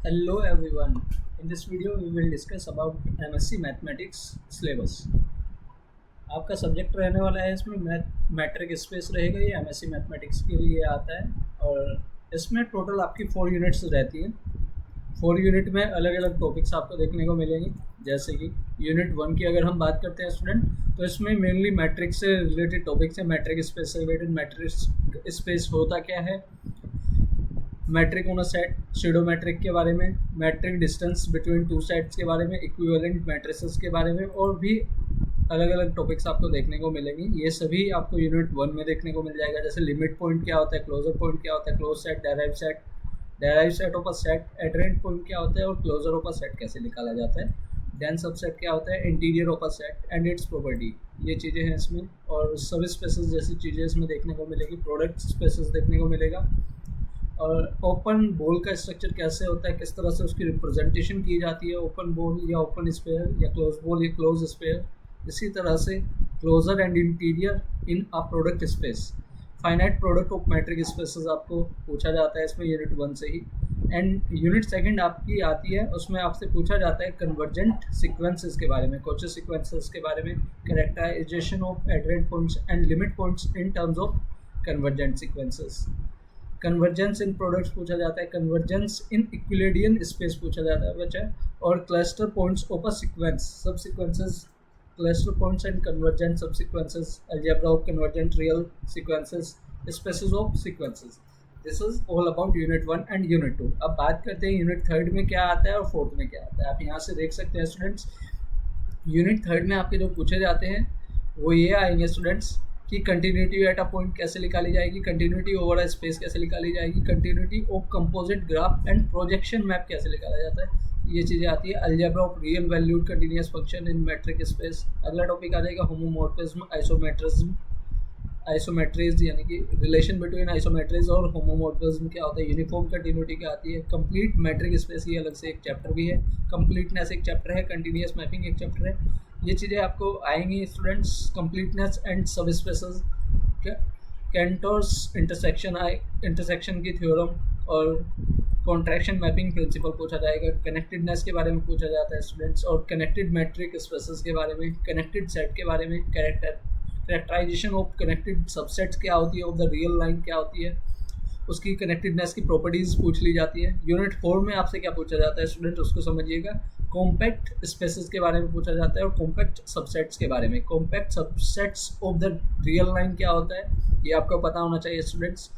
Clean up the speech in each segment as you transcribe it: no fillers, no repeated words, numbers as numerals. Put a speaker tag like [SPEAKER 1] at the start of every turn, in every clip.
[SPEAKER 1] Hello everyone. In this video we will discuss about MSc Mathematics syllabus. आपका subject रहने वाला है इसमें मैट्रिक स्पेस रहेगा। ये MSc मैथमेटिक्स के लिए आता है और इसमें टोटल आपकी 4 यूनिट्स रहती हैं। 4 यूनिट में अलग अलग टॉपिक्स आपको देखने को मिलेंगे। जैसे कि यूनिट 1 की अगर हम बात करते हैं स्टूडेंट, तो इसमें मेनली मैट्रिक से रिलेटेड टॉपिक्स है। मैट्रिक स्पेस से रिलेटेड मैट्रिक स्पेस होता क्या है, metric on a set, pseudo metric के बारे में, metric distance between two sets के बारे में, इक्विवेलेंट मैट्रिसेस के बारे में और भी अलग अलग टॉपिक्स आपको देखने को मिलेंगी। ये सभी आपको यूनिट 1 में देखने को मिल जाएगा। जैसे लिमिट पॉइंट क्या होता है, क्लोजर पॉइंट क्या होता है, close set, derive set of a set, adherent point क्या होता है और क्लोजर ऑफ अ सेट कैसे निकाला जाता है, देन सबसेट क्या होता है, interior of a set and it's property, ये चीज़ें हैं इसमें। और सब स्पेसेस जैसी चीज़ें इसमें देखने को मिलेगी। प्रोडक्ट स्पेसेस देखने को मिलेगा। और ओपन बॉल का स्ट्रक्चर कैसे होता है, किस तरह से उसकी रिप्रेजेंटेशन की जाती है, ओपन बॉल या ओपन स्पेयर या क्लोज बॉल या क्लोज स्पेयर। इसी तरह से closure and interior in a product space, finite product of metric spaces आपको पूछा जाता है इसमें यूनिट 1 से ही। एंड यूनिट 2 आपकी आती है, उसमें आपसे पूछा जाता है कन्वर्जेंट सीक्वेंसेस के बारे में, कोचे सीक्वेंसेस के बारे में, characterisation of adherent points and limit points in terms of convergent sequences. Convergence in products पूछा जाता है, कन्वर्जेंस इन इक्विलिडियन स्पेस पूछा जाता है बच्चा, और cluster points of a sequence, sub sequences, cluster points and convergent sub sequences, algebra of convergent real sequences, spaces of sequences. This is all about unit 1 and unit 2। अब बात करते हैं यूनिट 3 में क्या आता है और 4th में क्या आता है। आप यहाँ से देख सकते हैं स्टूडेंट्स, यूनिट 3 में आपके जो पूछे जाते हैं वो ये आएंगे स्टूडेंट्स कि कंटिन्यूटी एट अ पॉइंट कैसे निकाली जाएगी, कंटिन्यूटी ओवर अ स्पेस कैसे निकाली जाएगी, continuity of composite graph and projection map कैसे निकाला जाता है, ये चीज़ें आती है। Algebra of real valued continuous function in matric space. अगला टॉपिक आ जाएगा होमोमॉर्फिज्म, आइसोमेट्रीज यानी कि रिलेशन बिटवीन आइसोमेट्रीज और होमोमॉर्फिज्म क्या होता है, यूनिफॉर्म कंटिन्यूटी क्या आती है, कंप्लीट मैट्रिक स्पेस, ये अलग से एक चैप्टर भी है, कंप्लीटनेस एक चैप्टर है, कंटिन्यूअस मैपिंग एक चैप्टर है। ये चीज़ें आपको आएंगी स्टूडेंट्स। कंप्लीटनेस एंड सब स्पेसेस, कैंटोर्स इंटरसेक्शन की थ्योरम और कॉन्ट्रैक्शन मैपिंग प्रिंसिपल पूछा जाएगा। कनेक्टेडनेस के बारे में पूछा जाता है स्टूडेंट्स, और कनेक्टेड मैट्रिक स्पेसेस के बारे में, कनेक्टेड सेट के बारे में, कैरेक्टराइजेशन ऑफ कनेक्टेड सबसेट्स क्या होती है, ऑफ द रियल लाइन क्या होती है, उसकी कनेक्टेडनेस की प्रॉपर्टीज़ पूछ ली जाती है। यूनिट 4 में आपसे क्या पूछा जाता है स्टूडेंट, उसको समझिएगा। कॉम्पैक्ट स्पेसेस के बारे में पूछा जाता है और कॉम्पैक्ट सबसेट्स के बारे में। Compact subsets of the real line क्या होता है, ये आपको पता होना चाहिए स्टूडेंट्स।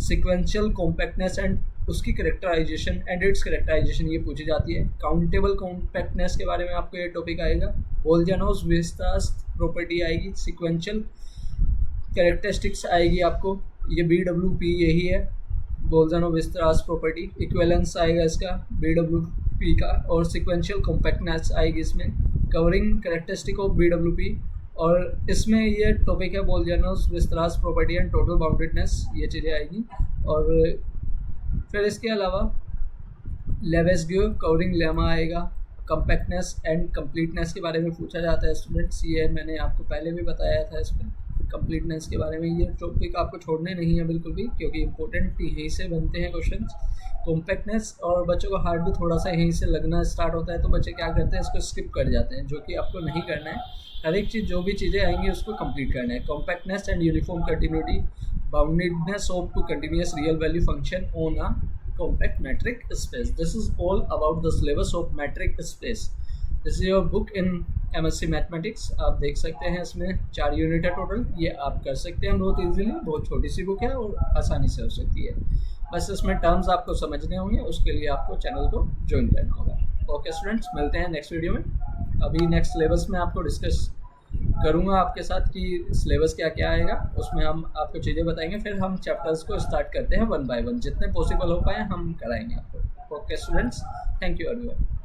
[SPEAKER 1] सिक्वेंशियल कॉम्पैक्टनेस एंड उसकी करेक्टराइजेशन एंड इट्स करेक्टराइजेशन, ये पूछी जाती है। काउंटेबल कॉम्पैक्टनेस के बारे में आपको ये टॉपिक आएगा। बोल्जानोव-विस्तास प्रॉपर्टी आएगी। सिक्वेंशियल कैरेक्टरिस्टिक्स आएगी आपको, ये BWP यही है, बोल्जानोव-विस्तास प्रॉपर्टी। इक्विवेलेंस आएगा इसका BWP का, और सिक्वेंशियल कॉम्पैक्टनेस आएगी इसमें, कवरिंग कैरेक्टरिस्टिक ऑफ BWP। और इसमें ये टॉपिक है बोल्जानोव-विस्तास प्रॉपर्टी एंड टोटल बाउंडेडनेस, ये चीज़ें आएगी। और फिर इसके अलावा लेवेसग्यू कवरिंग लेमा आएगा। कम्पैक्टनेस एंड कंप्लीटनेस के बारे में पूछा जाता है स्टूडेंट्स, ये मैंने आपको पहले भी बताया था इसमें कंप्लीटनेस के बारे में। ये टॉपिक आपको छोड़ने नहीं है बिल्कुल भी, क्योंकि इंपॉर्टेंट यहीं से बनते हैं क्वेश्चंस। कॉम्पैक्टनेस, और बच्चों को हार्ड भी थोड़ा सा यहीं से लगना स्टार्ट होता है, तो बच्चे क्या करते हैं, इसको स्किप कर जाते हैं, जो कि आपको नहीं करना है। हर एक चीज़, जो भी चीज़ें आएंगी उसको कंप्लीट करना है। Compactness and uniform continuity, boundedness of two continuous real value function on a compact metric space. This is all about the syllabus of metric space. This is your book in MSc Mathematics. आप देख सकते हैं इसमें 4 unit है total, ये आप कर सकते हैं बहुत इजीली। बहुत छोटी सी बुक है और आसानी से हो सकती है। बस इसमें टर्म्स आपको समझने होंगे, उसके लिए आपको चैनल को ज्वाइन करना होगा। ओके स्टूडेंट्स, मिलते हैं नेक्स्ट वीडियो में। अभी नेक्स्ट सिलेबस में आपको डिस्कस करूँगा आपके साथ कि सिलेबस क्या क्या आएगा, उसमें हम आपको चीज़ें बताएंगे। फिर हम चैप्टर्स को स्टार्ट करते हैं 1 बाय 1, जितने पॉसिबल हो पाए हम कराएंगे आपको। Okay students, thank you everyone.